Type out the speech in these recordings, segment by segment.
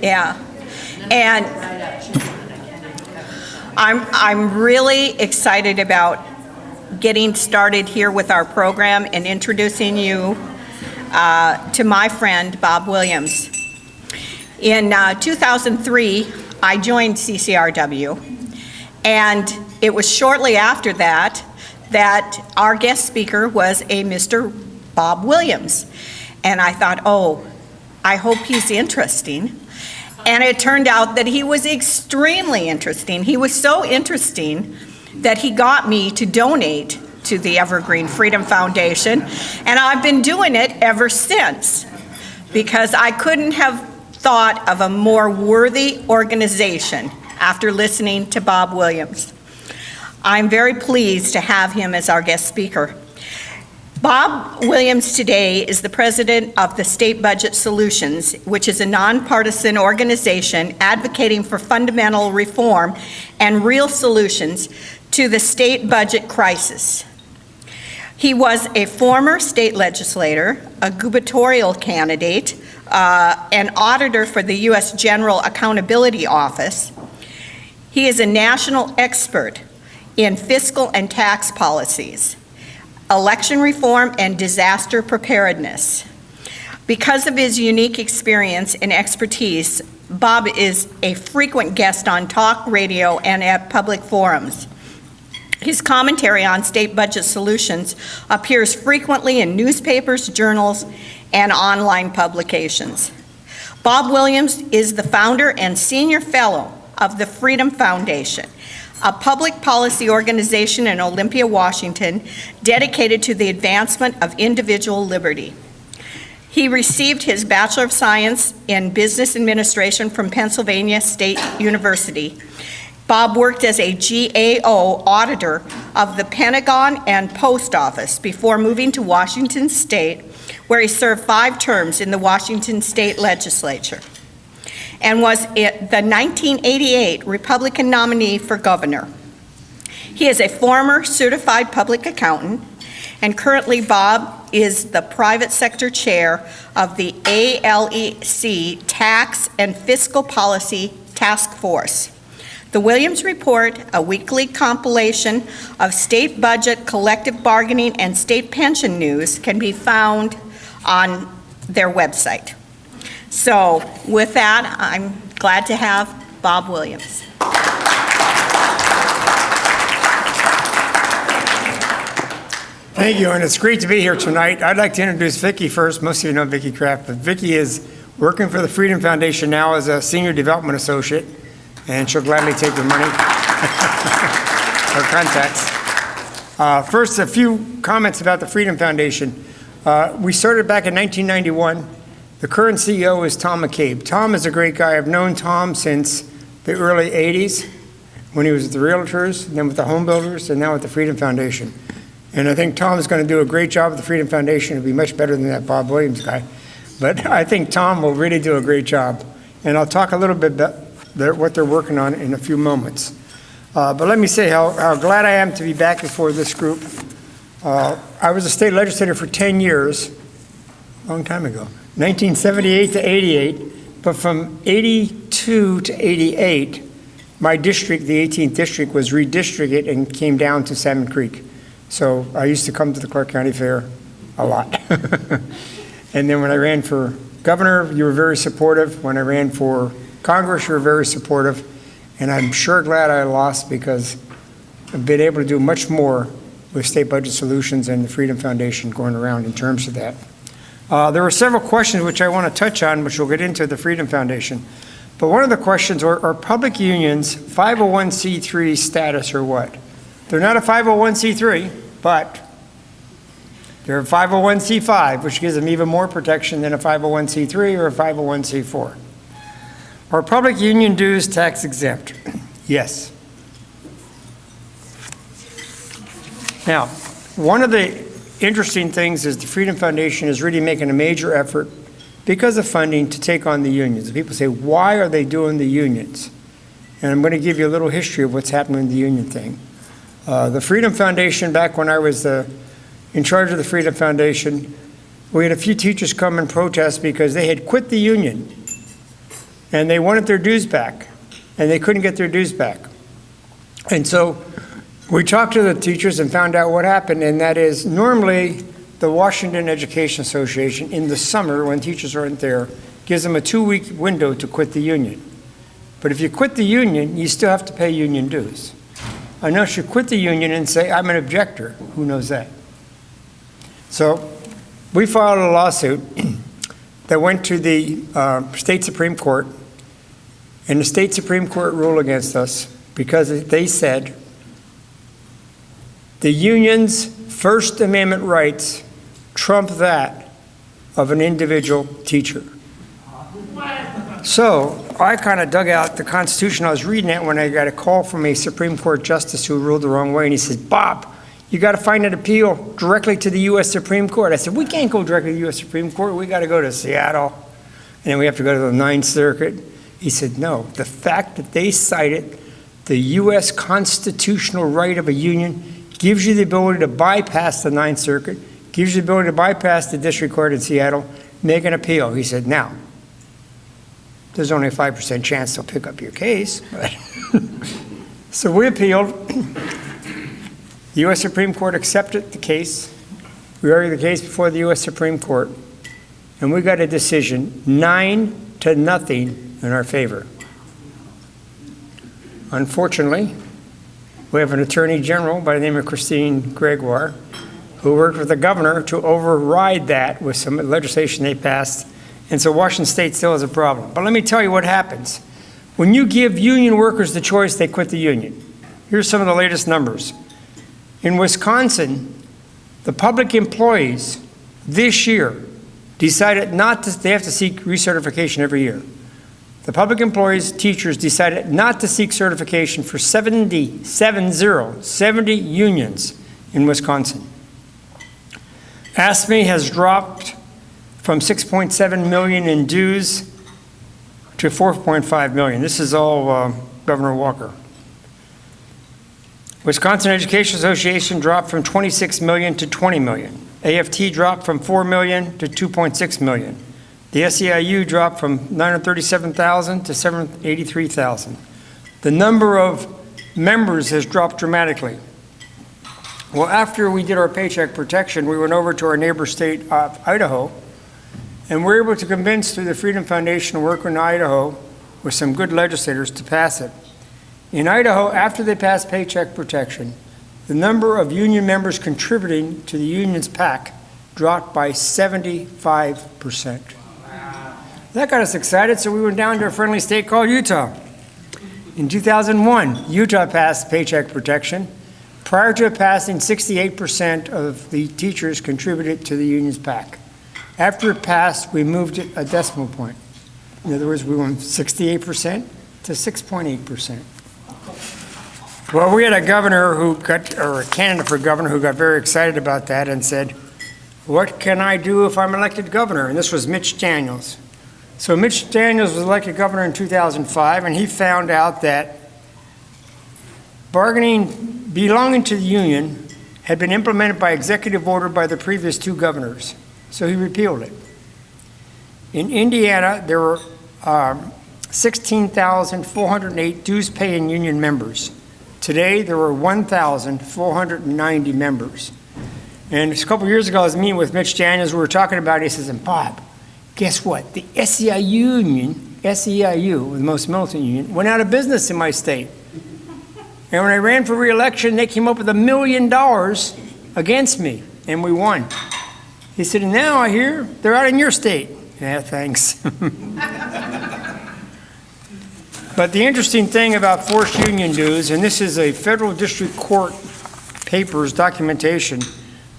Yeah. And I'm really excited about getting started here with our program and introducing you to my friend, Bob Williams. In 2003, I joined CCRW, and it was shortly after that our guest speaker was a Mr. Bob Williams. And I thought, oh, I hope he's interesting. And it turned out that he was extremely interesting. He was so interesting that he got me to donate to the Evergreen Freedom Foundation, and I've been doing it ever since, because I couldn't have thought of a more worthy organization after listening to Bob Williams. I'm very pleased to have him as our guest speaker. Bob Williams today is the president of the State Budget Solutions, which is a nonpartisan organization advocating for fundamental reform and real solutions to the state budget crisis. He was a former state legislator, a gubernatorial candidate, an auditor for the U.S. General Accountability Office. He is a national expert in fiscal and tax policies, election reform, and disaster preparedness. Because of his unique experience and expertise, Bob is a frequent guest on talk radio and at public forums. His commentary on state budget solutions appears frequently in newspapers, journals, and online publications. Bob Williams is the founder and senior fellow of the Freedom Foundation, a public policy organization in Olympia, Washington, dedicated to the advancement of individual liberty. He received his Bachelor of Science in Business Administration from Pennsylvania State University. Bob worked as a GAO auditor of the Pentagon and Post Office before moving to Washington State, where he served 5 terms in the Washington State Legislature, and was the 1988 Republican nominee for governor. He is a former certified public accountant, and currently Bob is the private sector chair of the ALEC Tax and Fiscal Policy Task Force. The Williams Report, a weekly compilation of state budget, collective bargaining, and state pension news, can be found on their website. So with that, I'm glad to have Bob Williams. Thank you, and it's great to be here tonight. I'd like to introduce Vicki first. Most of you know Vicki Kraft, but Vicki is working for the Freedom Foundation now as a senior development associate, and she'll gladly take your money or contacts. First, a few comments about the Freedom Foundation. We started back in 1991. The current CEO is Tom McCabe. Tom is a great guy. I've known Tom since the early 80s when he was with the Realtors, and then with the Home Builders, and now with the Freedom Foundation. And I think Tom is going to do a great job with the Freedom Foundation. It'll be much better than that Bob Williams guy. But I think Tom will really do a great job. And I'll talk a little bit about what they're working on in a few moments. But let me say how glad I am to be back before this group. I was a state legislator for 10 years, a long time ago, 1978 to 88. But from 82 to 88, my district, the 18th district, was redistricted and came down to Salmon Creek. So I used to come to the Clark County Fair a lot. And then when I ran for governor, you were very supportive. When I ran for Congress, you were very supportive. And I'm sure glad I lost, because I've been able to do much more with State Budget Solutions and the Freedom Foundation going around in terms of that. There were several questions which I want to touch on, which we'll get into the Freedom Foundation. But one of the questions are public unions 501c3 status or what? They're not a 501c3, but they're a 501c5, which gives them even more protection than a 501c3 or a 501c4. Are public union dues tax exempt? Yes. Now, one of the interesting things is the Freedom Foundation is really making a major effort, because of funding, to take on the unions. People say, why are they doing the unions? And I'm going to give you a little history of what's happening with the union thing. The Freedom Foundation, back when I was in charge of the Freedom Foundation, we had a few teachers come and protest because they had quit the union. and they wanted their dues back, and they couldn't get their dues back. And so we talked to the teachers and found out what happened, and that is normally the Washington Education Association in the summer when teachers aren't there gives them a 2-week window to quit the union. But if you quit the union, you still have to pay union dues. Unless you quit the union and say, I'm an objector, who knows that? So we filed a lawsuit that went to the state Supreme Court, and the state Supreme Court ruled against us because they said the union's First Amendment rights trump that of an individual teacher. So I kind of dug out the Constitution. I was reading it when I got a call from a Supreme Court justice who ruled the wrong way, and he said, Bob, you got to find an appeal directly to the U.S. Supreme Court. I said, we can't go directly to the U.S. Supreme Court. We got to go to Seattle, and then we have to go to the Ninth Circuit. He said, no, the fact that they cited the U.S. constitutional right of a union gives you the ability to bypass the Ninth Circuit, gives you the ability to bypass the district court in Seattle, make an appeal. He said, now, there's only a 5% chance they'll pick up your case. But so we appealed. The U.S. Supreme Court accepted the case. We argued the case before the U.S. Supreme Court, and we got a decision 9-0 in our favor. Unfortunately, we have an attorney general by the name of Christine Gregoire who worked with the governor to override that with some legislation they passed. And so Washington State still has a problem. But let me tell you what happens. When you give union workers the choice, they quit the union. Here's some of the latest numbers. In Wisconsin, the public employees this year decided not to, they have to seek recertification every year. The public employees, teachers decided not to seek certification for 70 unions in Wisconsin. ASME has dropped from 6.7 million in dues to 4.5 million. This is all Governor Walker. Wisconsin Education Association dropped from 26 million to 20 million. AFT dropped from 4 million to 2.6 million. The SEIU dropped from 937,000 to 783,000. The number of members has dropped dramatically. Well, after we did our paycheck protection, we went over to our neighbor state of Idaho, and we were able to convince through the Freedom Foundation worker in Idaho with some good legislators to pass it. In Idaho, after they passed paycheck protection, the number of union members contributing to the union's PAC dropped by 75%. That got us excited, so we went down to a friendly state called Utah. In 2001, Utah passed paycheck protection. Prior to it passing, 68% of the teachers contributed to the union's PAC. After it passed, we moved it a decimal point. In other words, we went 68% to 6.8%. Well, we had a governor who got, or a candidate for governor who got very excited about that and said, what can I do if I'm elected governor? And this was Mitch Daniels. So Mitch Daniels was elected governor in 2005, and he found out that bargaining belonging to the union had been implemented by executive order by the previous two governors. So he repealed it. In Indiana, there were 16,408 dues-paying union members. Today, there were 1,490 members. And a couple years ago, I was meeting with Mitch Daniels. We were talking about it. He says, and Bob, guess what? The SEIU union, SEIU, the most militant union, went out of business in my state. And when I ran for re-election, they came up with $1 million against me, and we won. He said, and now I hear they're out in your state. Yeah, thanks. But the interesting thing about forced union dues, and this is a federal district court papers documentation,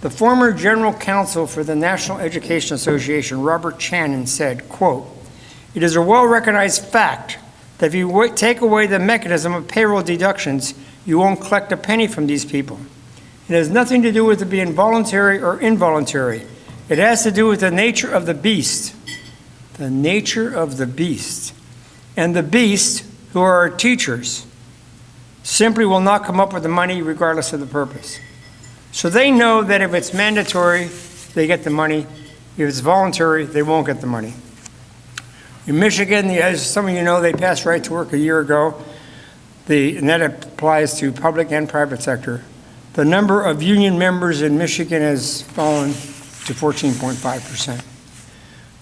the former general counsel for the National Education Association, Robert Channon, said, quote, it is a well-recognized fact that if you take away the mechanism of payroll deductions, you won't collect a penny from these people. It has nothing to do with it being voluntary or involuntary. It has to do with the nature of the beast. The nature of the beast. And the beast, who are our teachers, simply will not come up with the money regardless of the purpose. So they know that if it's mandatory, they get the money. If it's voluntary, they won't get the money. In Michigan, as some of you know, they passed right to work a year ago, and that applies to public and private sector. The number of union members in Michigan has fallen to 14.5%.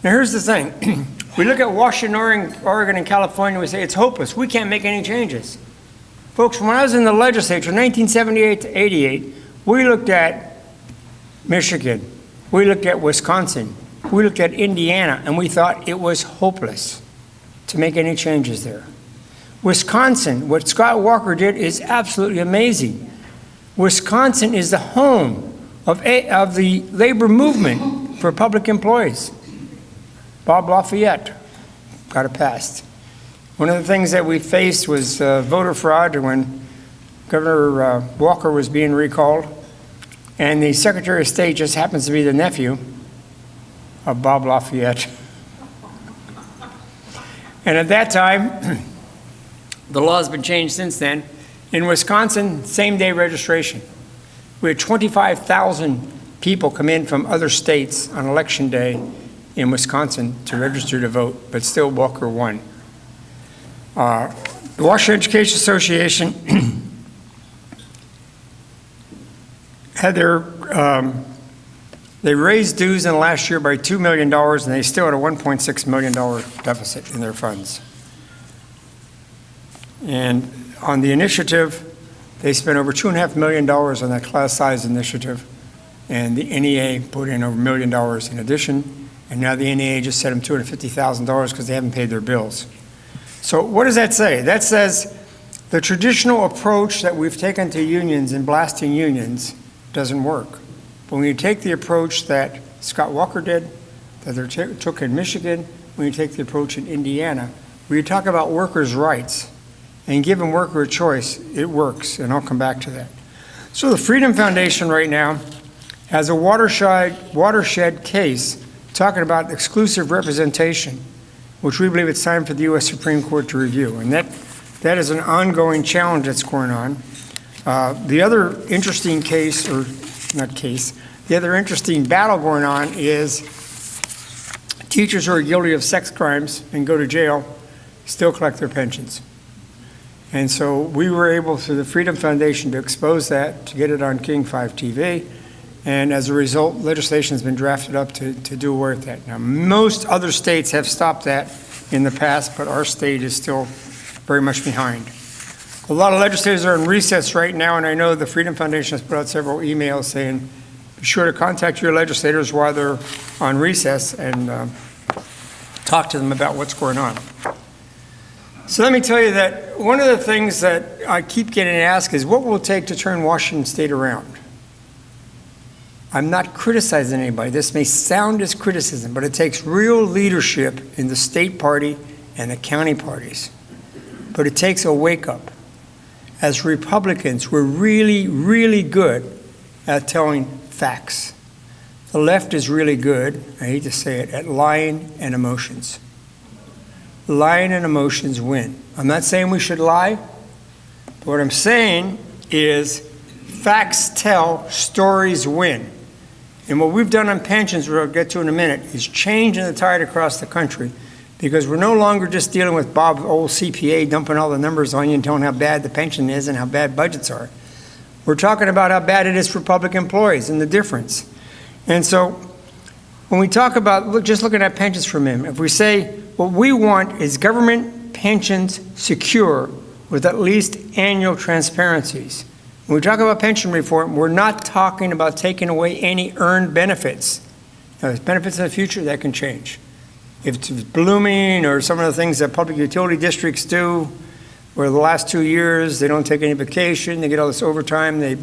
Now, here's the thing. We look at Washington, Oregon, and California, we say it's hopeless. We can't make any changes. Folks, when I was in the legislature, 1978 to 88, we looked at Michigan, we looked at Wisconsin, we looked at Indiana, and we thought it was hopeless to make any changes there. Wisconsin, what Scott Walker did is absolutely amazing. Wisconsin is the home of the labor movement for public employees. Bob Lafayette got it passed. One of the things that we faced was voter fraud when Governor Walker was being recalled, and the Secretary of State just happens to be the nephew of Bob Lafayette. And at that time, the law has been changed since then. In Wisconsin, same-day registration. We had 25,000 people come in from other states on Election Day in Wisconsin to register to vote, but still Walker won. The Washington Education Association had they raised dues in the last year by $2 million, and they still had a $1.6 million deficit in their funds. And on the initiative, they spent over $2.5 million on that class size initiative, and the NEA put in over $1 million in addition, and now the NEA just sent them $250,000 because they haven't paid their bills. So what does that say? That says the traditional approach that we've taken to unions and blasting unions doesn't work. But when you take the approach that Scott Walker did, that they took in Michigan, when you take the approach in Indiana, where you talk about workers' rights and give them worker a choice, it works, and I'll come back to that. So the Freedom Foundation right now has a watershed case talking about exclusive representation, which we believe it's time for the U.S. Supreme Court to review. And that is an ongoing challenge that's going on. The other interesting case, or not case, the other interesting battle going on is teachers who are guilty of sex crimes and go to jail still collect their pensions. And so we were able, through the Freedom Foundation, to expose that, to get it on King 5 TV. And as a result, legislation has been drafted up to do away with that. Now, most other states have stopped that in the past, but our state is still very much behind. A lot of legislators are in recess right now, and I know the Freedom Foundation has put out several emails saying, be sure to contact your legislators while they're on recess and talk to them about what's going on. So let me tell you that one of the things that I keep getting asked is what will it take to turn Washington State around? I'm not criticizing anybody. This may sound as criticism, but it takes real leadership in the state party and the county parties. But it takes a wake-up. As Republicans, we're really, really good at telling facts. The left is really good, I hate to say it, at lying and emotions. Lying and emotions win. I'm not saying we should lie, but what I'm saying is facts tell, stories win. And what we've done on pensions, which I'll get to in a minute, is changing the tide across the country, because we're no longer just dealing with Bob's old CPA dumping all the numbers on you and telling how bad the pension is and how bad budgets are. We're talking about how bad it is for public employees and the difference. And so when we talk about just looking at pensions for a minute, if we say what we want is government pensions secure with at least annual transparencies. When we talk about pension reform, we're not talking about taking away any earned benefits. Now, there's benefits in the future that can change. If it's blooming or some of the things that public utility districts do, where the last 2 years they don't take any vacation, they get all this overtime, they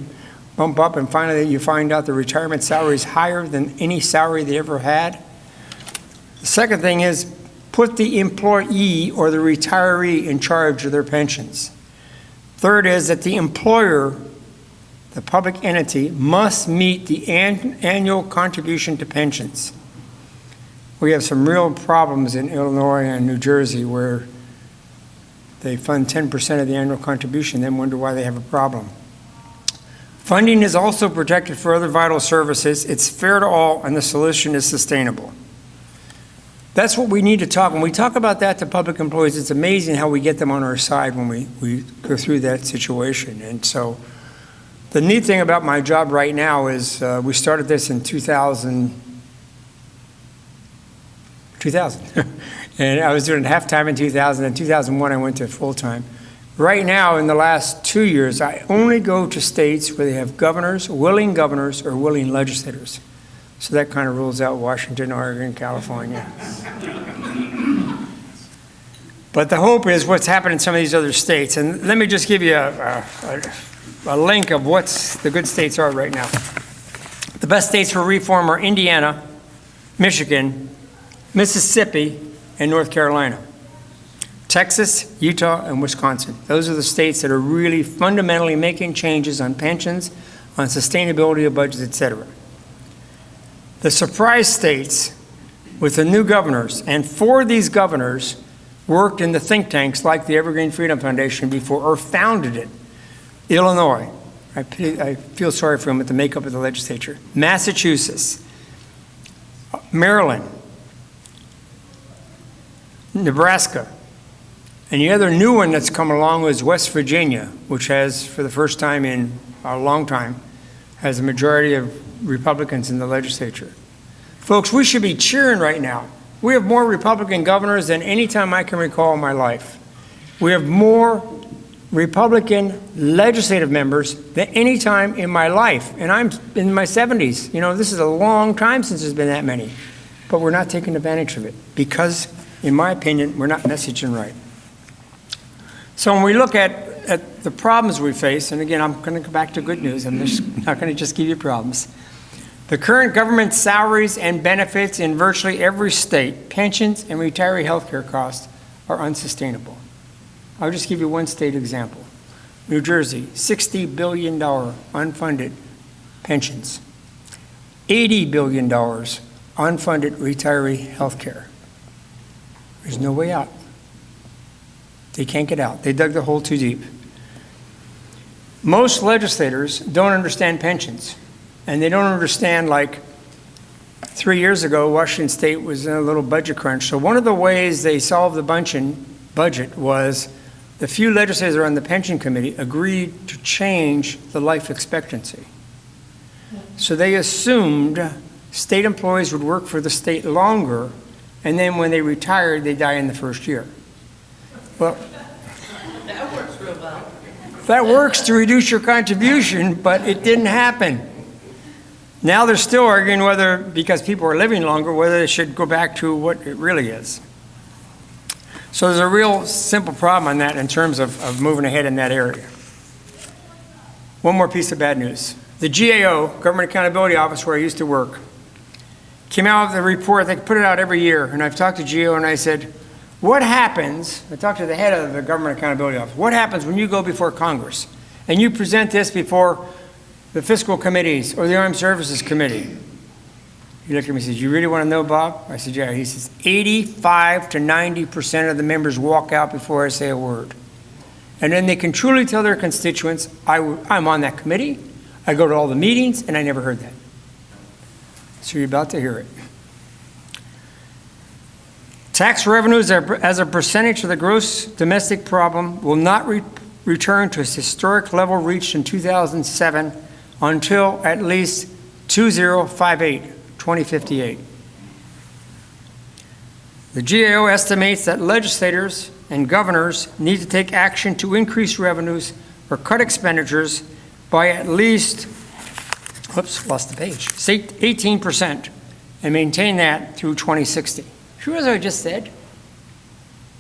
bump up, and finally you find out the retirement salary is higher than any salary they ever had. The second thing is put the employee or the retiree in charge of their pensions. Third is that the employer, the public entity, must meet the annual contribution to pensions. We have some real problems in Illinois and New Jersey where they fund 10% of the annual contribution, then wonder why they have a problem. Funding is also protected for other vital services. It's fair to all, and the solution is sustainable. That's what we need to talk. When we talk about that to public employees, it's amazing how we get them on our side when we go through that situation. And so the neat thing about my job right now is we started this in 2000. And I was doing half-time in 2000. In 2001, I went to full-time. Right now, in the last 2 years, I only go to states where they have governors, or willing legislators. So that kind of rules out Washington, Oregon, California. But the hope is what's happened in some of these other states. And let me just give you a link of what the good states are right now. The best states for reform are Indiana, Michigan, Mississippi, and North Carolina. Texas, Utah, and Wisconsin. Those are the states that are really fundamentally making changes on pensions, on sustainability of budgets, et cetera. The surprise states with the new governors, and 4 of these governors worked in the think tanks like the Evergreen Freedom Foundation before, or founded it. Illinois, I feel sorry for them at the makeup of the legislature. Massachusetts, Maryland, Nebraska, and the other new one that's come along is West Virginia, which has, for the first time in a long time, has a majority of Republicans in the legislature. Folks, we should be cheering right now. We have more Republican governors than any time I can recall in my life. We have more Republican legislative members than any time in my life. And I'm in my 70s. You know, this is a long time since there's been that many. But we're not taking advantage of it because, in my opinion, we're not messaging right. So when we look at the problems we face, and again, I'm going to go back to good news. I'm just not going to just give you problems. The current government salaries and benefits in virtually every state, pensions and retiree health care costs, are unsustainable. I'll just give you one state example. New Jersey, $60 billion unfunded pensions, $80 billion unfunded retiree health care. There's no way out. They can't get out. They dug the hole too deep. Most legislators don't understand pensions, and they don't understand, like 3 years ago, Washington State was in a little budget crunch. So one of the ways they solved the budget was the few legislators on the pension committee agreed to change the life expectancy. So they assumed state employees would work for the state longer, and then when they retired, they die in the first year. Well, That works real well. that works to reduce your contribution, but it didn't happen. Now they're still arguing whether, because people are living longer, whether they should go back to what it really is. So there's a real simple problem on that in terms of moving ahead in that area. One more piece of bad news. The GAO, Government Accountability Office, where I used to work, came out with a report. They put it out every year, and I've talked to GAO and I said, what happens, I talked to the head of the Government Accountability Office, what happens when you go before Congress and you present this before the fiscal committees or the Armed Services Committee? He looked at me and said, you really want to know, Bob? I said, yeah. He says, 85 to 90% of the members walk out before I say a word. And then they can truly tell their constituents, I'm on that committee, I go to all the meetings, and I never heard that. So you're about to hear it. Tax revenues as a percentage of the gross domestic problem will not return to its historic level reached in 2007 until at least 2058. The GAO estimates that legislators and governors need to take action to increase revenues or cut expenditures by at least, lost the page, 18% and maintain that through 2060. Sure, as I just said,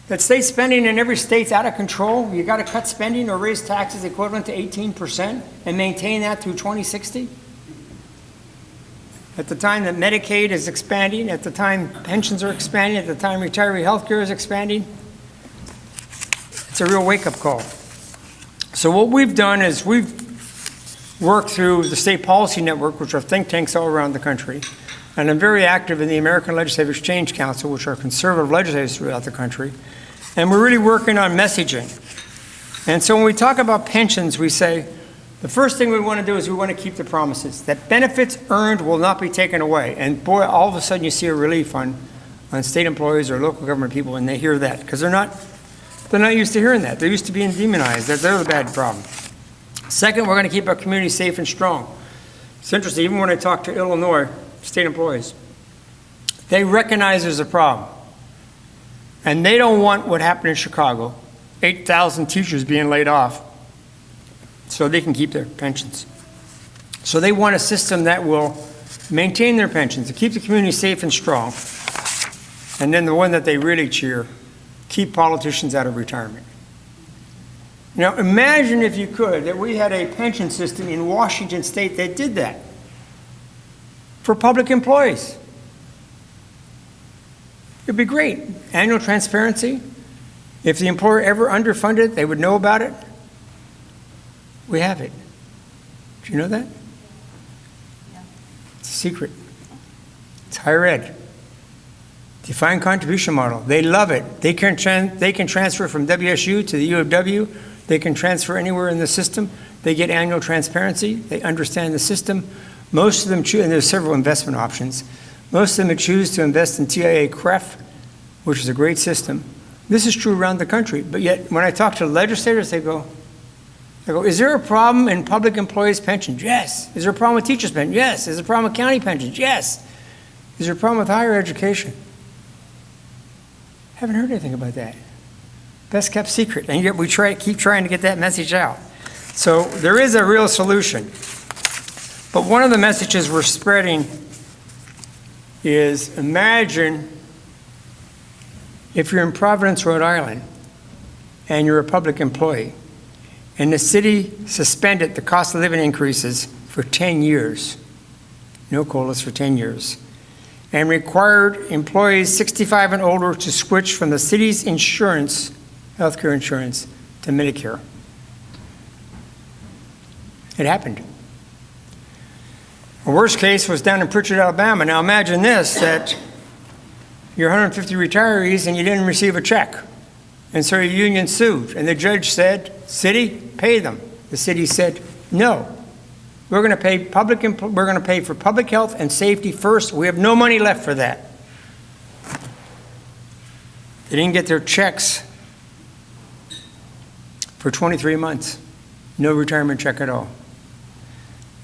that state spending in every state's out of control. You got to cut spending or raise taxes equivalent to 18% and maintain that through 2060. At the time that Medicaid is expanding, at the time pensions are expanding, at the time retiree health care is expanding, it's a real wake-up call. So what we've done is we've worked through the State Policy Network, which are think tanks all around the country, and I'm very active in the American Legislative Exchange Council, which are conservative legislators throughout the country, and we're really working on messaging. And so when we talk about pensions, we say, the first thing we want to do is we want to keep the promises that benefits earned will not be taken away. And boy, all of a sudden you see a relief on on state employees or local government people when they hear that, because they're not used to hearing that. They're used to being demonized, that they're the bad problem. Second, we're going to keep our community safe and strong. It's interesting, even when I talk to Illinois state employees, they recognize there's a problem. And they don't want what happened in Chicago, 8,000 teachers being laid off, so they can keep their pensions. So they want a system that will maintain their pensions, to keep the community safe and strong. And then the one that they really cheer, keep politicians out of retirement. Now imagine, if you could, that we had a pension system in Washington State that did that for public employees. It'd be great. Annual transparency. If the employer ever underfunded, they would know about it. We have it. Do you know that? It's a secret. It's higher ed. Defined contribution model. They love it. They can transfer from WSU to the U of W. They can transfer anywhere in the system. They get annual transparency. They understand the system. Most of them choose, and there's several investment options. Most of them choose to invest in TIAA-CREF, which is a great system. This is true around the country, but yet when I talk to legislators, they go, is there a problem in public employees' pensions? Yes. Is there a problem with teachers' pensions? Yes. Is there a problem with county pensions? Yes. Is there a problem with higher education? Haven't heard anything about that. Best kept secret, and yet we keep trying to get that message out. So there is a real solution. But one of the messages we're spreading is, imagine if you're in Providence, Rhode Island, and you're a public employee, and the city suspended the cost of living increases for 10 years, no COLAs for 10 years, and required employees 65 and older to switch from the city's insurance, healthcare insurance, to Medicare. It happened. The worst case was down in Pritchard, Alabama. Now imagine this, that you're 150 retirees and you didn't receive a check. And so your union sued, and the judge said, city, pay them. The city said, no. We're going to pay for public health and safety first. We have no money left for that. They didn't get their checks for 23 months. No retirement check at all.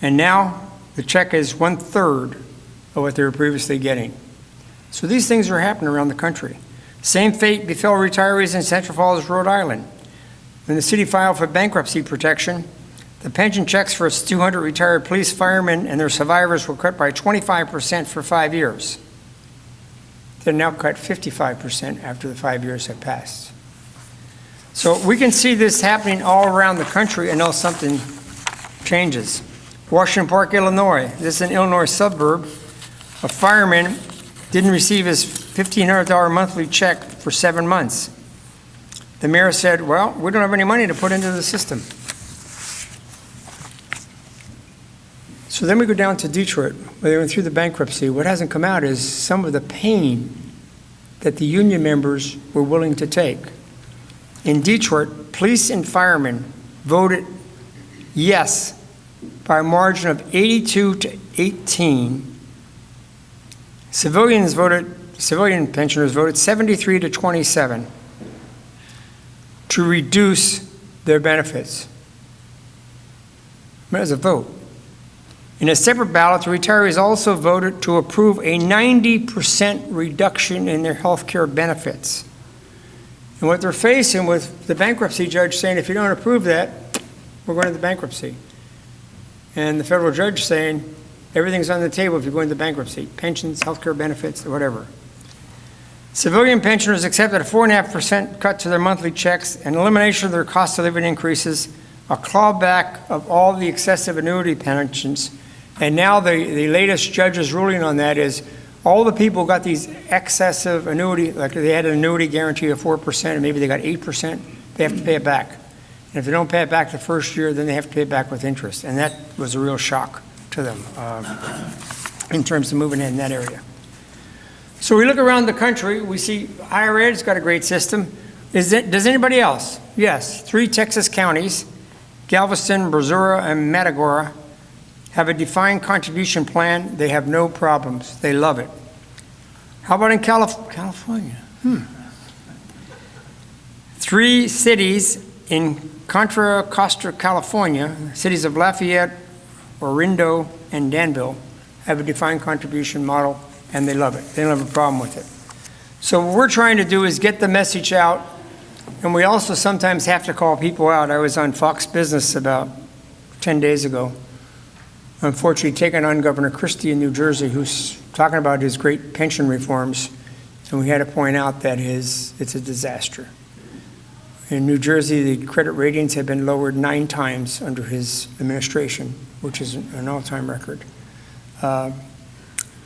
And now the check is 1/3 of what they were previously getting. So these things are happening around the country. Same fate befell retirees in Central Falls, Rhode Island. When the city filed for bankruptcy protection, the pension checks for its 200 retired police, firemen, and their survivors were cut by 25% for 5 years. They're now cut 55% after the 5 years have passed. So we can see this happening all around the country until something changes. Washington Park, Illinois. This is an Illinois suburb. A fireman didn't receive his $1,500 monthly check for 7 months. The mayor said, well, we don't have any money to put into the system. So then we go down to Detroit, where they went through the bankruptcy. What hasn't come out is some of the pain that the union members were willing to take. In Detroit, police and firemen voted yes by a margin of 82 to 18. Civilian pensioners voted 73 to 27 to reduce their benefits. That was a vote. In a separate ballot, the retirees also voted to approve a 90% reduction in their health care benefits. And what they're facing with the bankruptcy judge saying, if you don't approve that, we're going into bankruptcy. And the federal judge saying, everything's on the table if you go into bankruptcy, pensions, health care benefits, whatever. Civilian pensioners accepted a 4.5% cut to their monthly checks, an elimination of their cost of living increases, a clawback of all the excessive annuity pensions. And now the latest judge's ruling on that is all the people who got these excessive annuity, like they had an annuity guarantee of 4%, and maybe they got 8%, they have to pay it back. And if they don't pay it back the first year, then they have to pay it back with interest. And that was a real shock to them in terms of moving in that area. So we look around the country, we see higher ed's got a great system. Does anybody else? Yes, 3 Texas counties, Galveston, Brazoria, and Matagorda, have a defined contribution plan. They have no problems. They love it. How about in California? 3 cities in Contra Costa, California, cities of Lafayette, Orindo, and Danville, have a defined contribution model, and they love it. They don't have a problem with it. So what we're trying to do is get the message out, and we also sometimes have to call people out. I was on Fox Business about 10 days ago, unfortunately taking on Governor Christie in New Jersey, who's talking about his great pension reforms, and we had to point out that it's a disaster. In New Jersey, the credit ratings have been lowered 9 times under his administration, which is an all-time record.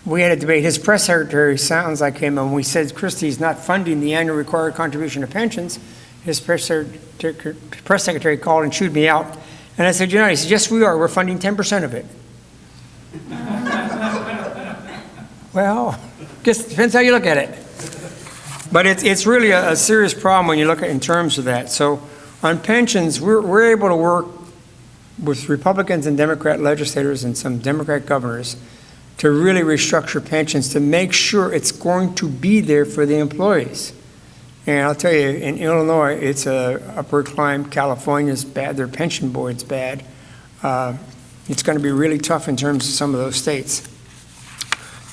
We had a debate. His press secretary sounds like him, and we said Christie's not funding the annual required contribution to pensions. His press secretary called and chewed me out. And I said, you know, he said, yes, we are. We're funding 10% of it. Well, guess depends how you look at it. But it's really a serious problem when you look at it in terms of that. So on pensions, we're able to work with Republicans and Democrat legislators and some Democrat governors to really restructure pensions to make sure it's going to be there for the employees. And I'll tell you, in Illinois, it's a upward climb. California's bad. Their pension board's bad. It's going to be really tough in terms of some of those states.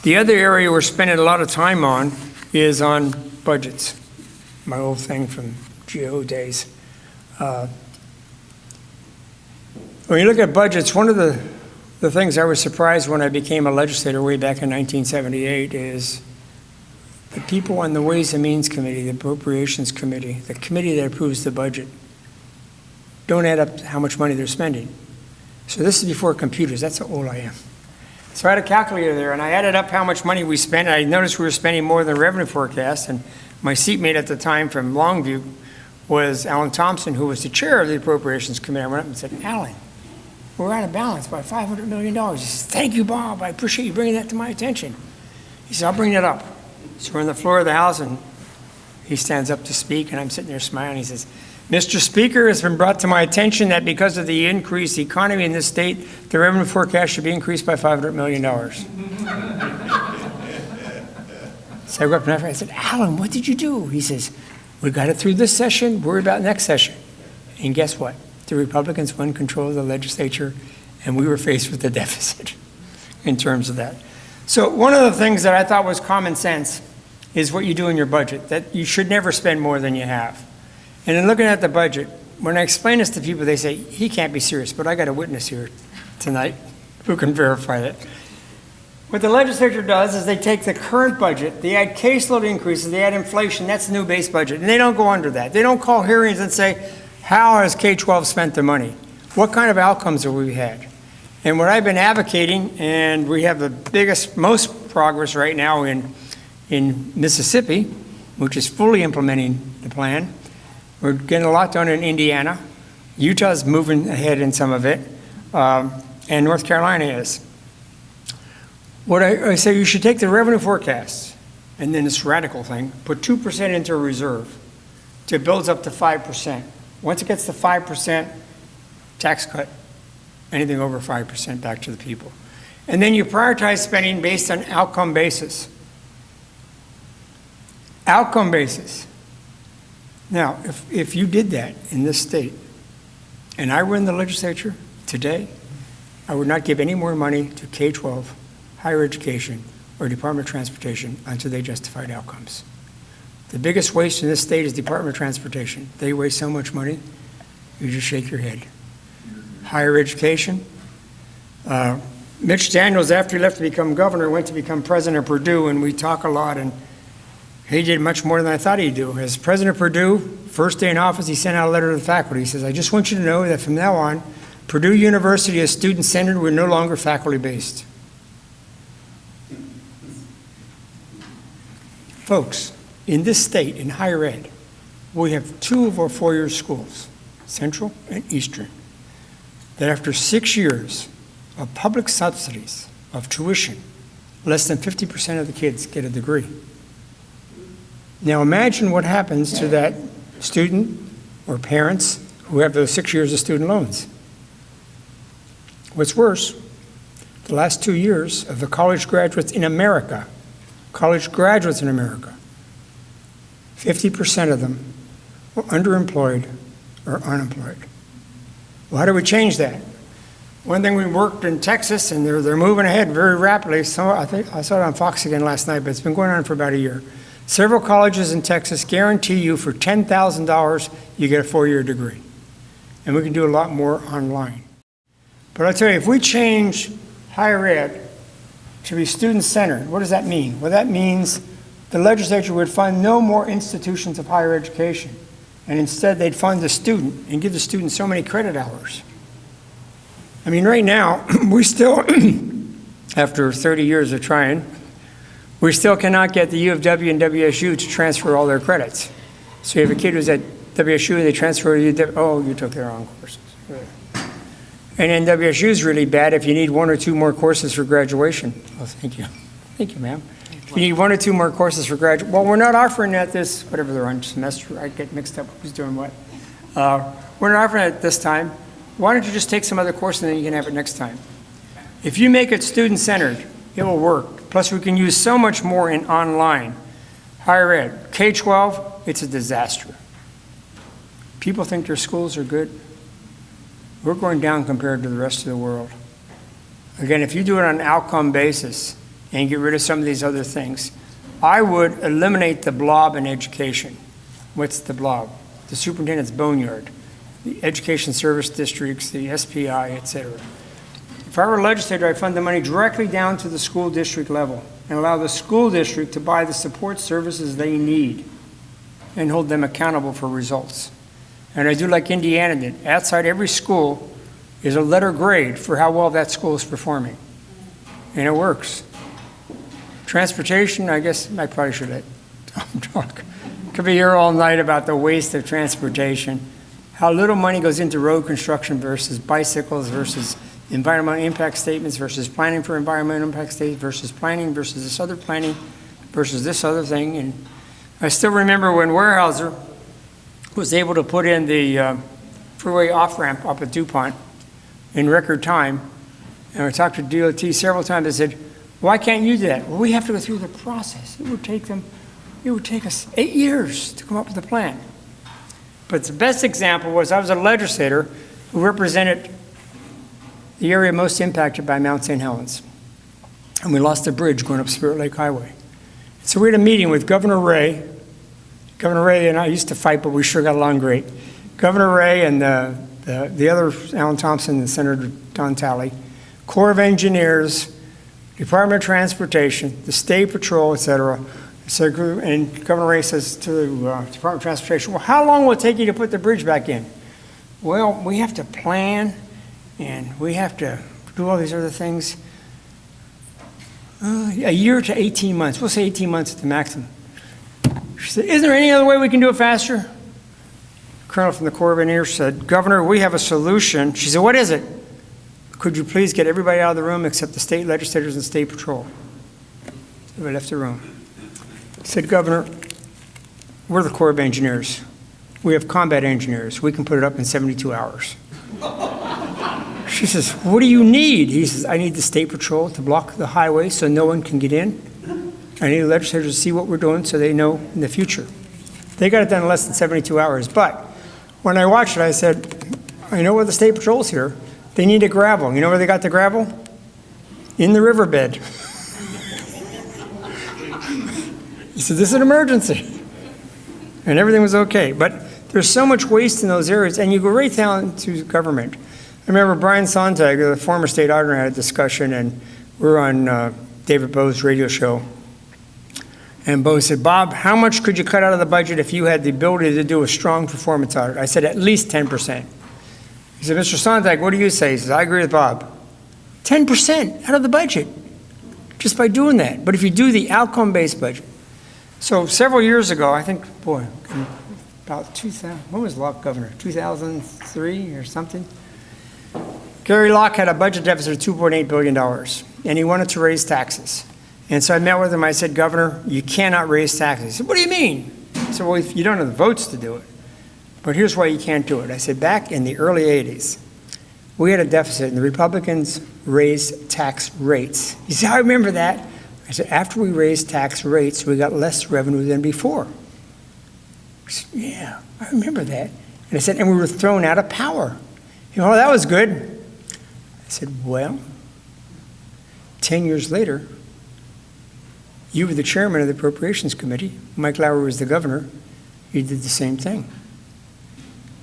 The other area we're spending a lot of time on is on budgets. My old thing from GO days. When you look at budgets, one of the things I was surprised when I became a legislator way back in 1978 is the people on the Ways and Means Committee, the Appropriations Committee, the committee that approves the budget, don't add up how much money they're spending. So this is before computers. That's how old I am. So I had a calculator there, and I added up how much money we spent, and I noticed we were spending more than the revenue forecast, and my seatmate at the time from Longview was Alan Thompson, who was the chair of the Appropriations Committee. I went up and said, Alan, we're out of balance by $500 million. He says, thank you, Bob. I appreciate you bringing that to my attention. He said, I'll bring that up. So we're on the floor of the House, and he stands up to speak, and I'm sitting there smiling. He says, Mr. Speaker, it's been brought to my attention that because of the increased economy in this state, the revenue forecast should be increased by $500 million. So I go up and I said, Alan, what did you do? He says, we got it through this session, worry about next session. And guess what? The Republicans won control of the legislature, and we were faced with a deficit in terms of that. So one of the things that I thought was common sense is what you do in your budget, that you should never spend more than you have. And in looking at the budget, when I explain this to people, they say, he can't be serious, but I got a witness here tonight who can verify that. What the legislature does is they take the current budget, they add caseload increases, they add inflation, that's the new base budget, and they don't go under that. They don't call hearings and say, how has K-12 spent their money? What kind of outcomes have we had? And what I've been advocating, and we have the biggest, most progress right now in Mississippi, which is fully implementing the plan. We're getting a lot done in Indiana. Utah's moving ahead in some of it, and North Carolina is. What I say, you should take the revenue forecasts, and then this radical thing, put 2% into a reserve till it builds up to 5%. Once it gets to 5%, tax cut, anything over 5% back to the people. And then you prioritize spending based on outcome basis. Outcome basis. Now, if you did that in this state, and I were in the legislature today, I would not give any more money to K-12, higher education, or Department of Transportation until they justified outcomes. The biggest waste in this state is Department of Transportation. They waste so much money, you just shake your head. Higher education. Mitch Daniels, after he left to become governor, went to become president of Purdue, and we talk a lot, and he did much more than I thought he'd do. As president of Purdue, first day in office, he sent out a letter to the faculty. He says, I just want you to know that from now on, Purdue University is student-centered. We're no longer faculty-based. Folks, in this state, in higher ed, we have 2 of our 4-year schools, Central and Eastern, that after 6 years of public subsidies of tuition, less than 50% of the kids get a degree. Now imagine what happens to that student or parents who have those 6 years of student loans. What's worse, the last 2 years of the college graduates in America college graduates in America, 50% of them were underemployed or unemployed. Well, how do we change that? One thing, we worked in Texas, and they're moving ahead very rapidly. So I think I saw it on Fox again last night, but it's been going on for about a year. Several colleges in Texas guarantee you for $10,000, you get a 4-year degree. And we can do a lot more online. But I'll tell you, if we change higher ed to be student-centered, what does that mean? Well, that means the legislature would fund no more institutions of higher education, and instead they'd fund the student and give the student so many credit hours. I mean, right now, we still, after 30 years of trying, we still cannot get the U of W and WSU to transfer all their credits. So you have a kid who's at WSU, they transfer to UW, oh, you took the wrong courses. And then WSU is really bad if you need 1 or 2 more courses for graduation. Oh, thank you. Thank you, ma'am. If you need 1 or 2 more courses for graduation, well, we're not offering that this, whatever they're on semester, I get mixed up who's doing what. We're not offering it this time. Why don't you just take some other course and then you can have it next time? If you make it student-centered, it will work. Plus, we can use so much more in online. Higher ed, K-12, it's a disaster. People think their schools are good. We're going down compared to the rest of the world. Again, if you do it on an outcome basis and get rid of some of these other things, I would eliminate the blob in education. What's the blob? The superintendent's boneyard, the education service districts, the SPI, et cetera. If I were a legislator, I'd fund the money directly down to the school district level and allow the school district to buy the support services they need and hold them accountable for results. And I do like Indiana did. Outside every school is a letter grade for how well that school is performing. And it works. Transportation, I guess I probably should let Tom talk. Could be here all night about the waste of transportation, how little money goes into road construction versus bicycles versus environmental impact statements versus planning for environmental impact statements versus planning versus this other planning versus this other thing. And I still remember when Weyerhaeuser was able to put in the freeway off-ramp up at DuPont in record time, and I talked to DOT several times. They said, why can't you do that? Well, we have to go through the process. It would take us 8 years to come up with a plan. But the best example was I was a legislator who represented the area most impacted by Mount St. Helens. And we lost a bridge going up Spirit Lake Highway. So we had a meeting with Governor Ray. Governor Ray and I used to fight, but we sure got along great. Governor Ray and the other, Alan Thompson and Senator Don Talley, Corps of Engineers, Department of Transportation, the State Patrol, et cetera. So, and Governor Ray says to the Department of Transportation, well, how long will it take you to put the bridge back in? Well, we have to plan, and we have to do all these other things. A year to 18 months. We'll say 18 months at the maximum. She said, isn't there any other way we can do it faster? Colonel from the Corps of Engineers said, Governor, we have a solution. She said, what is it? Could you please get everybody out of the room except the state legislators and state patrol? Everybody left the room. He said, Governor, we're the Corps of Engineers. We have combat engineers. We can put it up in 72 hours. She says, what do you need? He says, I need the state patrol to block the highway so no one can get in. I need the legislators to see what we're doing so they know in the future. They got it done in less than 72 hours. But when I watched it, I said, I know where the state patrol's here. They need a gravel. You know where they got the gravel? In the riverbed. He said, this is an emergency. And everything was okay. But there's so much waste in those areas, and you go right down to government. I remember Brian Sontag, the former state auditor, had a discussion, and we were on David Bowe's radio show. And Bowe said, Bob, how much could you cut out of the budget if you had the ability to do a strong performance audit? I said, at least 10%. He said, Mr. Sontag, what do you say? He says, I agree with Bob. 10% out of the budget, just by doing that. But if you do the outcome-based budget. So several years ago, I think, boy, about 2000, when was Locke governor? 2003 or something? Gary Locke had a budget deficit of $2.8 billion, and he wanted to raise taxes. And so I met with him. I said, Governor, you cannot raise taxes. He said, what do you mean? I said, well, you don't have the votes to do it. But here's why you can't do it. I said, back in the early 80s, we had a deficit, and the Republicans raised tax rates. You say, I remember that. I I said, after we raised tax rates, we got less revenue than before. He said, yeah, I remember that. And I said, and we were thrown out of power. Oh, that was good. I said, well, 10 years later, you were the chairman of the Appropriations Committee. Mike Lowry was the governor. You did the same thing.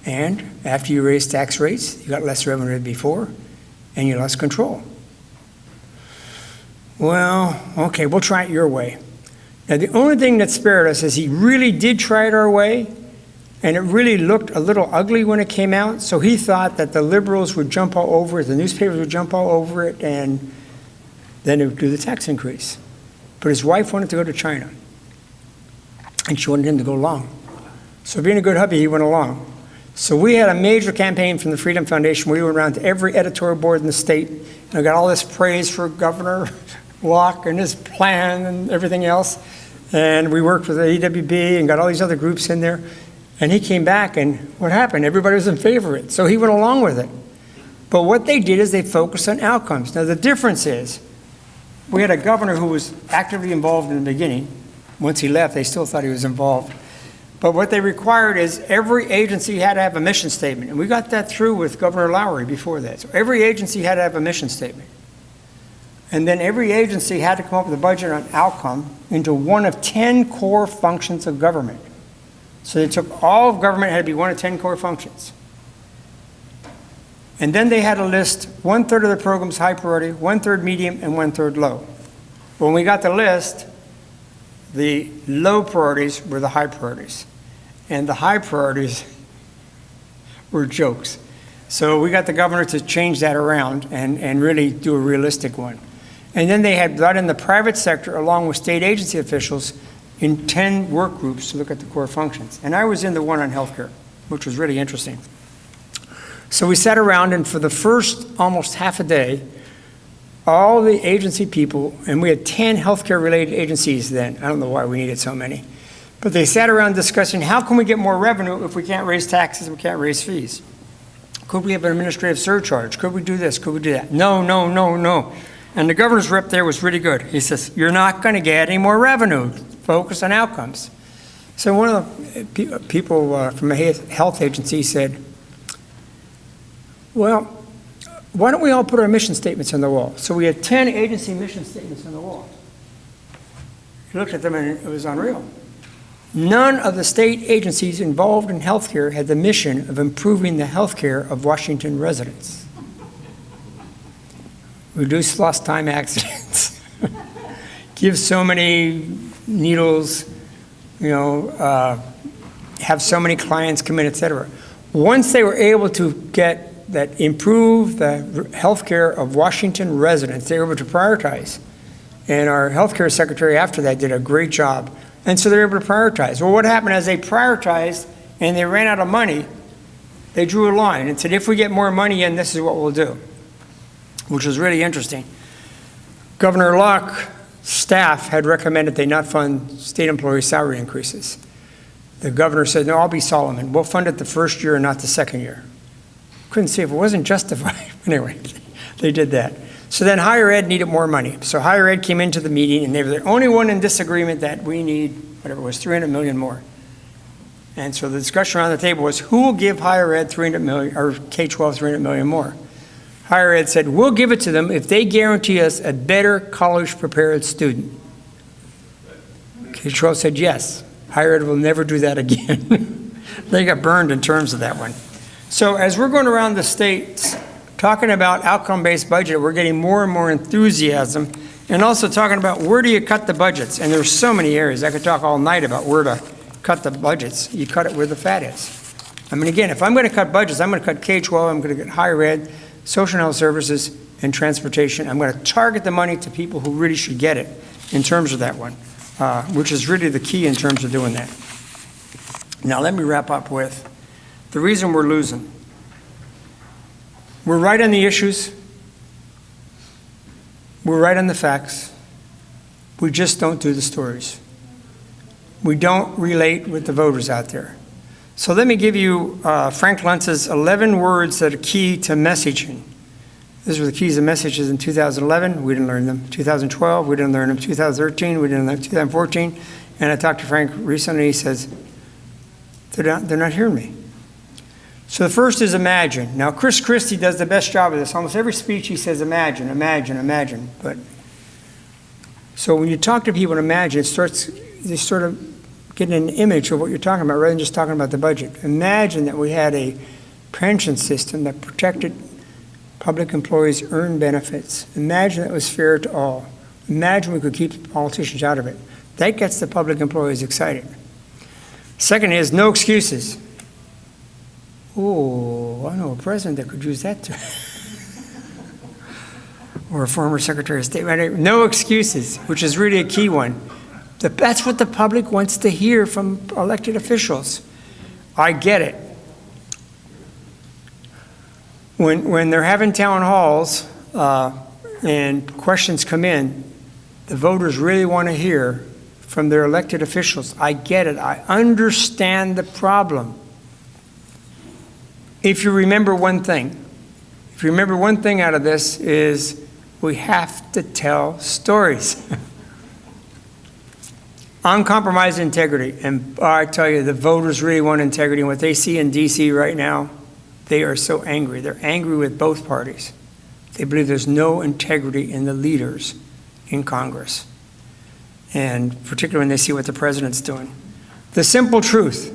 And after you raised tax rates, you got less revenue than before, and you lost control. Well, okay, we'll try it your way. Now, the only thing that spared us is he really did try it our way, and it really looked a little ugly when it came out, so he thought that the liberals would jump all over it, the newspapers would jump all over it, and then it would do the tax increase. But his wife wanted to go to China, and she wanted him to go along. So being a good hubby, he went along. So we had a major campaign from the Freedom Foundation. We went around to every editorial board in the state, and I got all this praise for Governor Locke and his plan and everything else. And we worked with the EWB and got all these other groups in there. And he came back, and what happened? Everybody was in favor of it. So he went along with it. But what they did is they focused on outcomes. Now, the difference is we had a governor who was actively involved in the beginning. Once he left, they still thought he was involved. But what they required is every agency had to have a mission statement. And we got that through with Governor Lowry before that. So every agency had to have a mission statement. And then every agency had to come up with a budget on outcome into one of 10 core functions of government. So they took all of government, had to be one of 10 core functions. And then they had to list 1/3 of the programs high priority, 1/3 medium, and 1/3 low. When we got the list, the low priorities were the high priorities. And the high priorities were jokes. So we got the governor to change that around and really do a realistic one. And then they had brought in the private sector along with state agency officials in 10 work groups to look at the core functions. And I was in the one on healthcare, which was really interesting. So we sat around, and for the first almost half a day, all the agency people, and we had 10 healthcare-related agencies then. I don't know why we needed so many. But they sat around discussing, how can we get more revenue if we can't raise taxes, we can't raise fees? Could we have an administrative surcharge? Could we do this? Could we do that? No, no, no, no. And the governor's rep there was really good. He says, you're not going to get any more revenue. Focus on outcomes. So one of the people from a health agency said, well, why don't we all put our mission statements on the wall? So we had 10 agency mission statements on the wall. He looked at them and it was unreal. None of the state agencies involved in healthcare had the mission of improving the healthcare of Washington residents. Reduce lost time accidents, give so many needles, have so many clients come in, et cetera. Once they were able to get that improve the healthcare of Washington residents, they were able to prioritize. And our healthcare secretary after that did a great job. And so they're able to prioritize. Well, what happened as they prioritized and they ran out of money, they drew a line and said, if we get more money in, this is what we'll do, which was really interesting. Governor Locke's staff had recommended they not fund state employee salary increases. The governor said, no, I'll be Solomon. We'll fund it the first year and not the second year. Couldn't see if it wasn't justified. Anyway, they did that. So then higher ed needed more money. So higher ed came into the meeting, and they were the only one in disagreement that we need, whatever it was, $300 million more. And so the discussion around the table was, who will give higher ed $300 million, or K-12 $300 million more? Higher ed said, we'll give it to them if they guarantee us a better college-prepared student. K-12 said yes. Higher ed will never do that again. They got burned in terms of that one. So as we're going around the states talking about outcome-based budget, we're getting more and more enthusiasm, and also talking about where do you cut the budgets. And there's so many areas. I could talk all night about where to cut the budgets. You cut it where the fat is. I mean, again, if I'm going to cut budgets, I'm going to cut K-12, I'm going to get higher ed, social and health services, and transportation. I'm going to target the money to people who really should get it in terms of that one, which is really the key in terms of doing that. Now, let me wrap up with the reason we're losing. We're right on the issues. We're right on the facts. We just don't do the stories. We don't relate with the voters out there. So let me give you Frank Luntz's 11 words that are key to messaging. Those were the keys and messages in 2011. We didn't learn them. 2012, we didn't learn them. 2013, we didn't learn them. 2014. And I talked to Frank recently. He says, they're not hearing me. So the first is imagine. Now, Chris Christie does the best job of this. Almost every speech he says, imagine, imagine, imagine. But so when you talk to people and imagine, they sort of get an image of what you're talking about rather than just talking about the budget. Imagine that we had a pension system that protected public employees' earned benefits. Imagine that was fair to all. Imagine we could keep politicians out of it. That gets the public employees excited. Second is no excuses. Oh, I know a president that could use that too. Or a former Secretary of State. No excuses, which is really a key one. That's what the public wants to hear from elected officials. I get it. When they're having town halls and questions come in, the voters really want to hear from their elected officials. I get it. I understand the problem. If you remember one thing out of this is we have to tell stories. Uncompromised integrity. And I tell you, the voters really want integrity. And what they see in D.C. right now, they are so angry. They're angry with both parties. They believe there's no integrity in the leaders in Congress. And particularly when they see what the president's doing. The simple truth.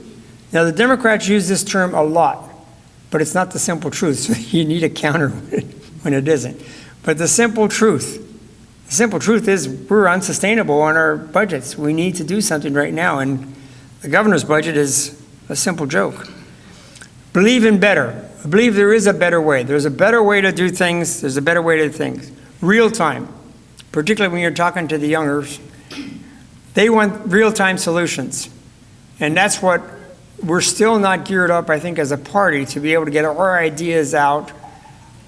Now, the Democrats use this term a lot, but it's not the simple truth. So you need a counter when it isn't. But the simple truth is we're unsustainable on our budgets. We need to do something right now. And the governor's budget is a simple joke. Believe in better. I believe there is a better way. There's a better way to do things. There's a better way to do things. Real time, particularly when you're talking to the youngers, they want real-time solutions. And that's what we're still not geared up, I think, as a party to be able to get our ideas out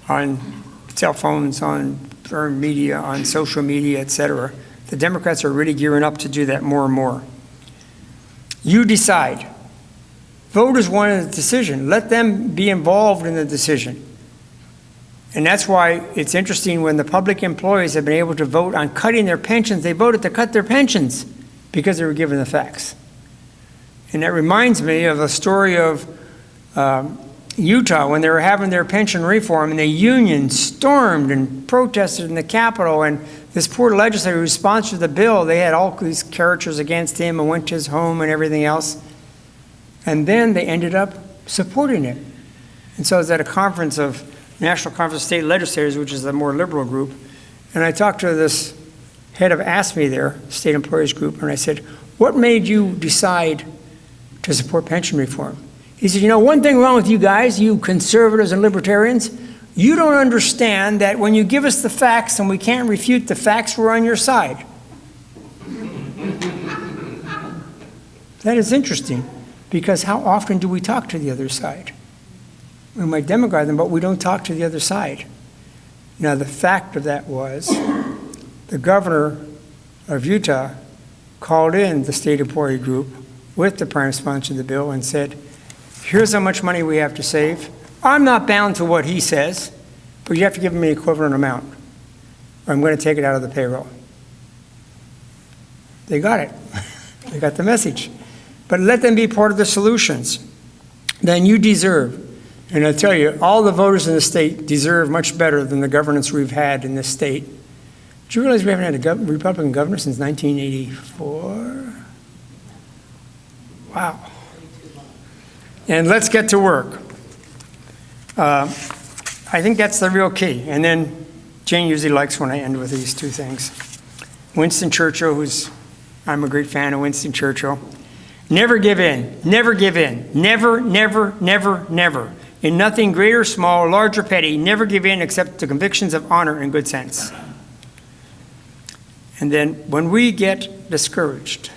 on cell phones, on earned media, on social media, et cetera. The Democrats are really gearing up to do that more and more. You decide. Voters want a decision. Let them be involved in the decision. And that's why it's interesting when the public employees have been able to vote on cutting their pensions, they voted to cut their pensions because they were given the facts. And that reminds me of a story of Utah when they were having their pension reform and the union stormed and protested in the Capitol, and this poor legislator who sponsored the bill, they had all these characters against him and went to his home and everything else. And then they ended up supporting it. And so I was at a conference of National Conference of State Legislators, which is a more liberal group, and I talked to this head of ASME there, State Employees Group, and I said, what made you decide to support pension reform? He said, one thing wrong with you guys, you conservatives and libertarians, you don't understand that when you give us the facts and we can't refute the facts, we're on your side. That is interesting, because how often do we talk to the other side? We might demagogue them, but we don't talk to the other side. Now, the fact of that was the governor of Utah called in the state employee group with the prime sponsor of the bill and said, here's how much money we have to save. I'm not bound to what he says, but you have to give me the equivalent amount, or I'm going to take it out of the payroll. They got it. They got the message. But let them be part of the solutions. Then you deserve. And I tell you, all the voters in the state deserve much better than the governance we've had in this state. Do you realize we haven't had a Republican governor since 1984? Wow. And let's get to work. I think that's the real key. And then Jane usually likes when I end with these two things. Winston Churchill, I'm a great fan of Winston Churchill. Never give in. Never give in. Never, never, never, never. In nothing great or small, large or petty, never give in except to convictions of honor and good sense. And then when we get discouraged,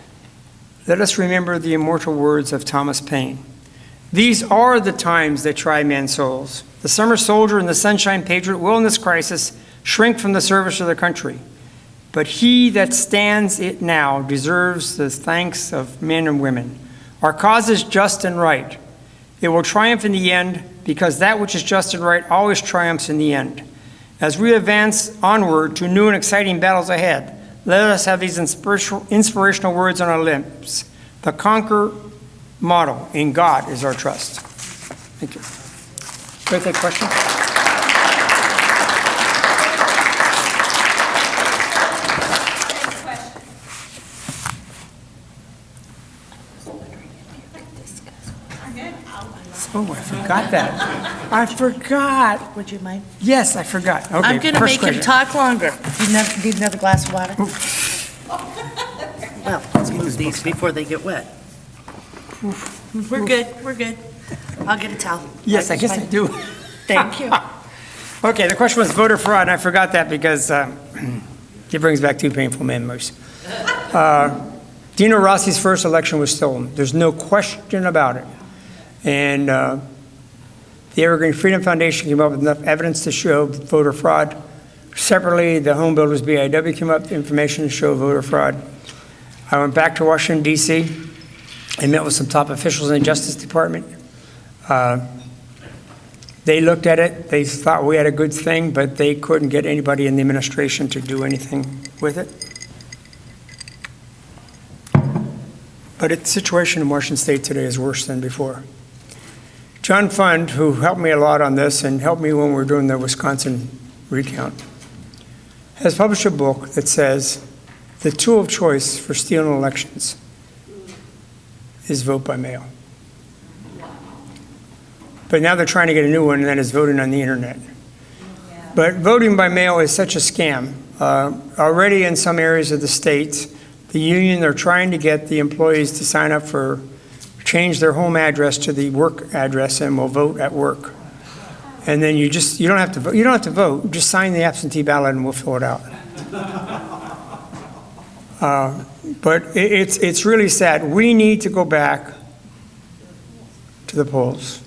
let us remember the immortal words of Thomas Paine. These are the times that try men's souls. The summer soldier and the sunshine patriot will in this crisis shrink from the service of their country. But he that stands it now deserves the thanks of men and women. Our cause is just and right. It will triumph in the end, because that which is just and right always triumphs in the end. As we advance onward to new and exciting battles ahead, let us have these inspirational words on our lips. The Conquer motto, in God is our trust. Thank you. Can I take questions? Oh, I forgot that. I forgot. Would you mind? Yes, I forgot. Okay, I'm going to first make him question. talk longer. Need another glass of water? Well, let's move these before they get wet. We're good, we're good. I'll get a towel. Yes, I guess I do. Thank you. Okay, the question was voter fraud, and I forgot that because it brings back two painful memories. Dino Rossi's first election was stolen. There's no question about it. And the Evergreen Freedom Foundation came up with enough evidence to show voter fraud. Separately, the Home Builders BIW came up with information to show voter fraud. I went back to Washington, D.C. and met with some top officials in the Justice Department. They looked at it. They thought we had a good thing, but they couldn't get anybody in the administration to do anything with it. But the situation in Washington State today is worse than before. John Fund, who helped me a lot on this and helped me when we were doing the Wisconsin recount, has published a book that says the tool of choice for stealing elections is vote by mail. But now they're trying to get a new one, and that is voting on the internet. But voting by mail is such a scam. Already in some areas of the state, the union are trying to get the employees to sign up for, change their home address to the work address and will vote at work. And then you don't have to vote. You don't have to vote. Just sign the absentee ballot and we'll fill it out. But it's really sad. We need to go back to the polls.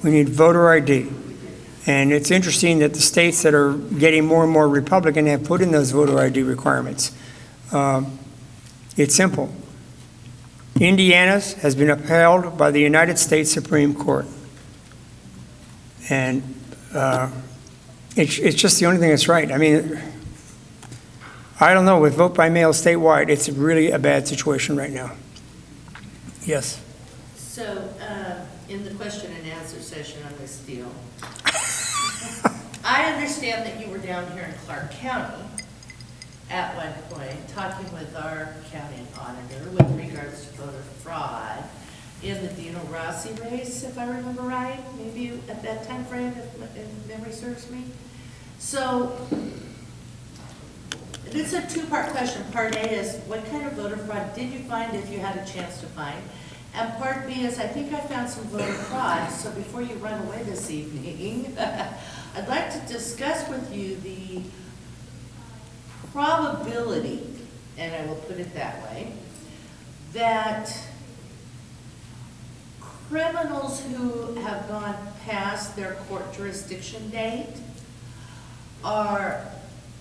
We need voter ID. And it's interesting that the states that are getting more and more Republican have put in those voter ID requirements. It's simple. Indiana's has been upheld by the United States Supreme Court. And it's just the only thing that's right. I mean, I don't know, with vote by mail statewide, it's really a bad situation right now. Yes. So, in the question and answer session on this deal, I understand that you were down here in Clark County at one point, talking with our county auditor with regards to voter fraud in the Dino Rossi race, if I remember right, maybe at that time frame, if memory serves me. So, it's a two-part question. Part A is, what kind of voter fraud did you find, if you had a chance to find? And part B is, I think I found some voter fraud, so before you run away this evening, I'd like to discuss with you the probability, and I will put it that way, that criminals who have gone past their court jurisdiction date are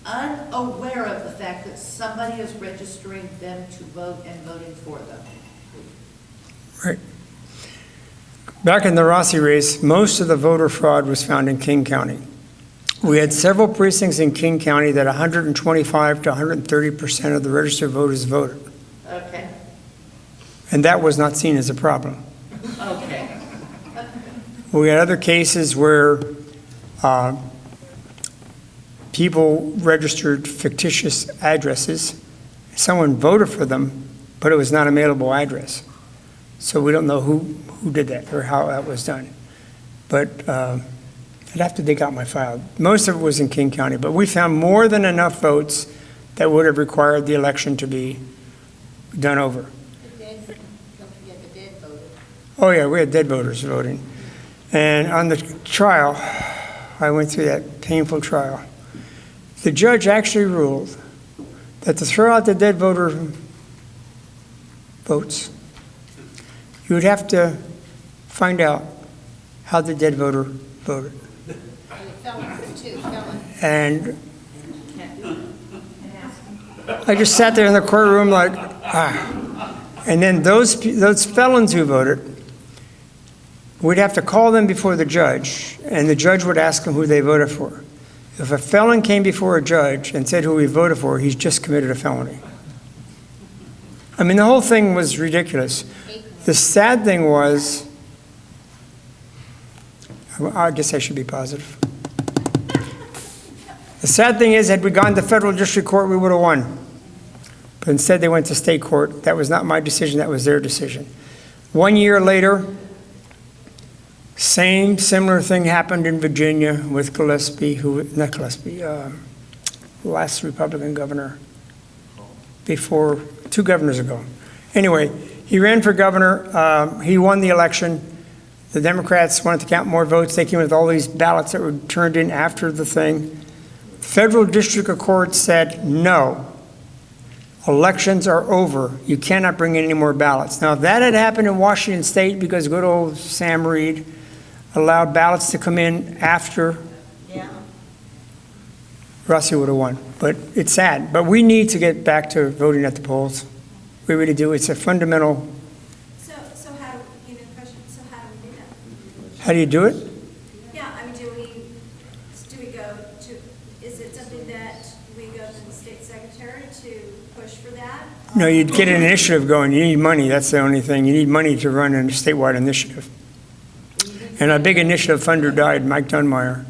unaware of the fact that somebody is registering them to vote and voting for them. Right. Back in the Rossi race, most of the voter fraud was found in King County. We had several precincts in King County that 125 to 130% of the registered voters voted. Okay, And that was not seen as a problem. okay. We had other cases where people registered fictitious addresses. Someone voted for them, but it was not a mailable address. So we don't know who did that or how that was done. But I'd have to dig out my file. Most of it was in King County, but we found more than enough votes that would have required the election to be done over. Don't forget the dead voted. Oh, yeah, we had dead voters voting. And on the trial, I went through that painful trial. The judge actually ruled that to throw out the dead voter votes, you would have to find out how the dead voter voted. And I just sat there in the courtroom like, ah. And then those felons who voted, we'd have to call them before the judge, and the judge would ask them who they voted for. If a felon came before a judge and said who he voted for, he's just committed a felony. I mean, the whole thing was ridiculous. The sad thing was, I guess I should be positive. The sad thing is, had we gone to federal district court, we would have won. But instead, they went to state court. That was not my decision, that was their decision. 1 year later, similar thing happened in Virginia with Gillespie, not Gillespie, last Republican governor, before, 2 governors ago. Anyway, he ran for governor, he won the election. The Democrats wanted to count more votes. They came with all these ballots that were turned in after the thing. Federal District Court said, no, elections are over. You cannot bring in any more ballots. Now, if that had happened in Washington State because good old Sam Reed allowed ballots to come in after, Rossi would have won. But it's sad. But we need to get back to voting at the polls. We really do. It's a fundamental. So how do we, you know, question, so how do we do that? How do you do it? Yeah, I mean, do we go to, is it something that we go to the state secretary to push for that? No, you'd get an initiative going. You need money. That's the only thing. You need money to run a statewide initiative. And a big initiative funder died, Mike Dunmeyer.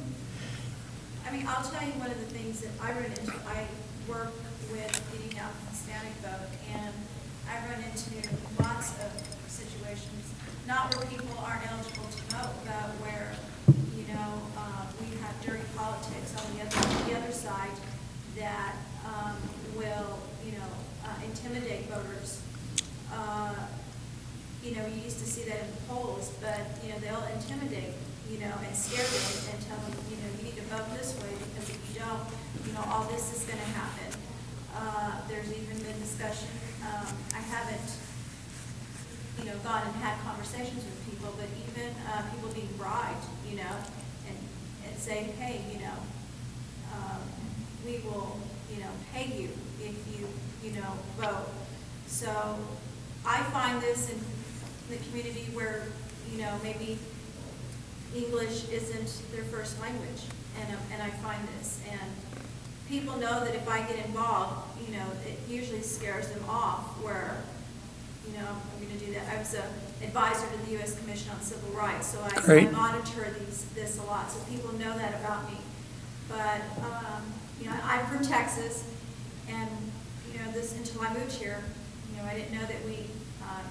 I mean, I'll tell you one of the things that I run into. I work with getting out the Hispanic vote, and I run into lots of situations, not where people aren't eligible to vote, but where, you know, we have dirty politics on the other side that will, you know, intimidate voters. You know, you used to see that in the polls, but, you know, they'll intimidate, you know, and scare them and tell them, you know, you need to vote this way because if you don't, you know, all this is going to happen. There's even been discussion, I haven't, you know, gone and had conversations with people, but even people being bribed, you know, and saying, hey, you know, we will, you know, pay you if you know, vote. So I find this in the community where, you know, maybe English isn't their first language, and I find this, and people know that if I get involved, you know, it usually scares them off, where, you know, I'm going to do that. I was an advisor to the U.S. Commission on Civil Rights, so I Great. monitor this a lot, so people know that about me. But, you know, I'm from Texas, and, you know, this, until I moved here, you know, I didn't know that we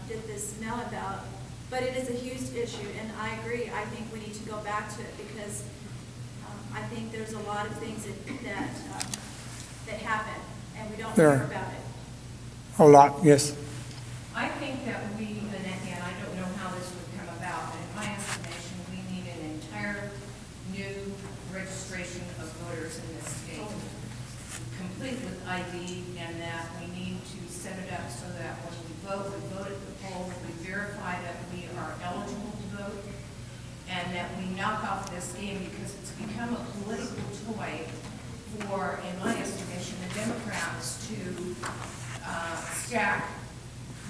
did this mail-in ballot, but it is a huge issue, and I agree. I think we need to go back to it because I think there's a lot of things that happen, and we don't There hear are. about it. A lot, yes. I think that we, and I don't know how this would come about, but in my estimation, we need an entire new registration of voters in this state, complete with ID, and that we need to set it up so that when we vote at the polls, we verify that we are eligible to vote, and that we knock off this game because it's become a political toy for, in my estimation, the Democrats to stack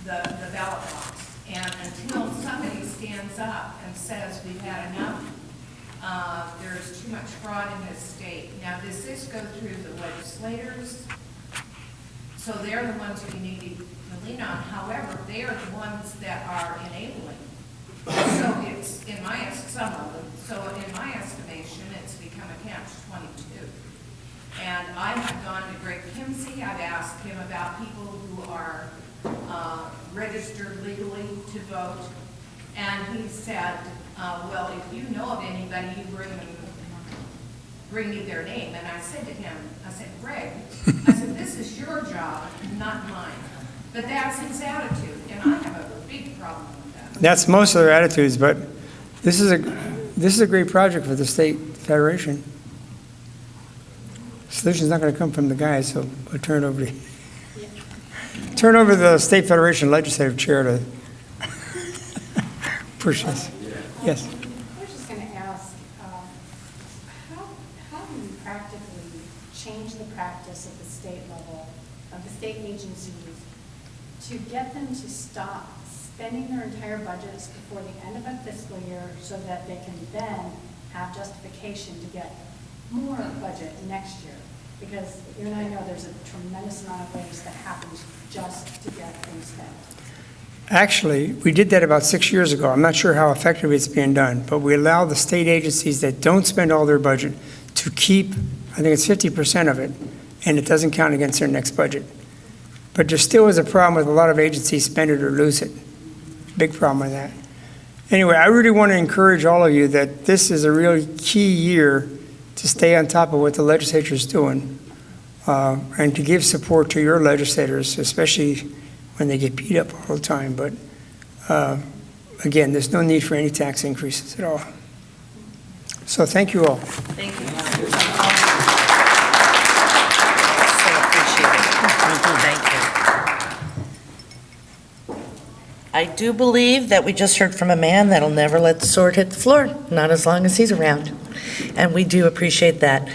the ballot box. And until somebody stands up and says we've had enough, there's too much fraud in this state. Now, does this go through the legislators? So they're the ones we need to lean on. However, they are the ones that are enabling. So it's, some of them, so in my estimation, it's become a catch-22. And I have gone to Greg Kimsey, I've asked him about people who are registered legally to vote, and he said, well, if you know of anybody, you bring me their name. And I said to him, I said, Greg, I said, this is your job, not mine. But that's his attitude, and I have a big problem with that. That's most of their attitudes, but this is a great project for the state federation. Solution's not going to come from the guys, so I'll turn it over to turn over the state federation legislative chair to push this. Yes. I was just going to ask, how do you practically change the practice at the state level, of the state agencies, to get them to stop spending their entire budgets before the end of a fiscal year so that they can then have justification to get more budget next year, because you and I know there's a tremendous amount of waste that happens just to get things spent. Actually, we did that about 6 years ago. I'm not sure how effectively it's being done, but we allow the state agencies that don't spend all their budget to keep, I think it's 50% of it, and it doesn't count against their next budget. But there still is a problem with a lot of agencies spend it or lose it. Big problem with that. Anyway, I really want to encourage all of you that this is a really key year to stay on top of what the legislature is doing, and to give support to your legislators, especially when they get beat up all the time. But again, there's no need for any tax increases at all. So thank you all. Thank you. So appreciate it. Thank you. I do believe that we just heard from a man that'll never let the sword hit the floor, not as long as he's around. And we do appreciate that.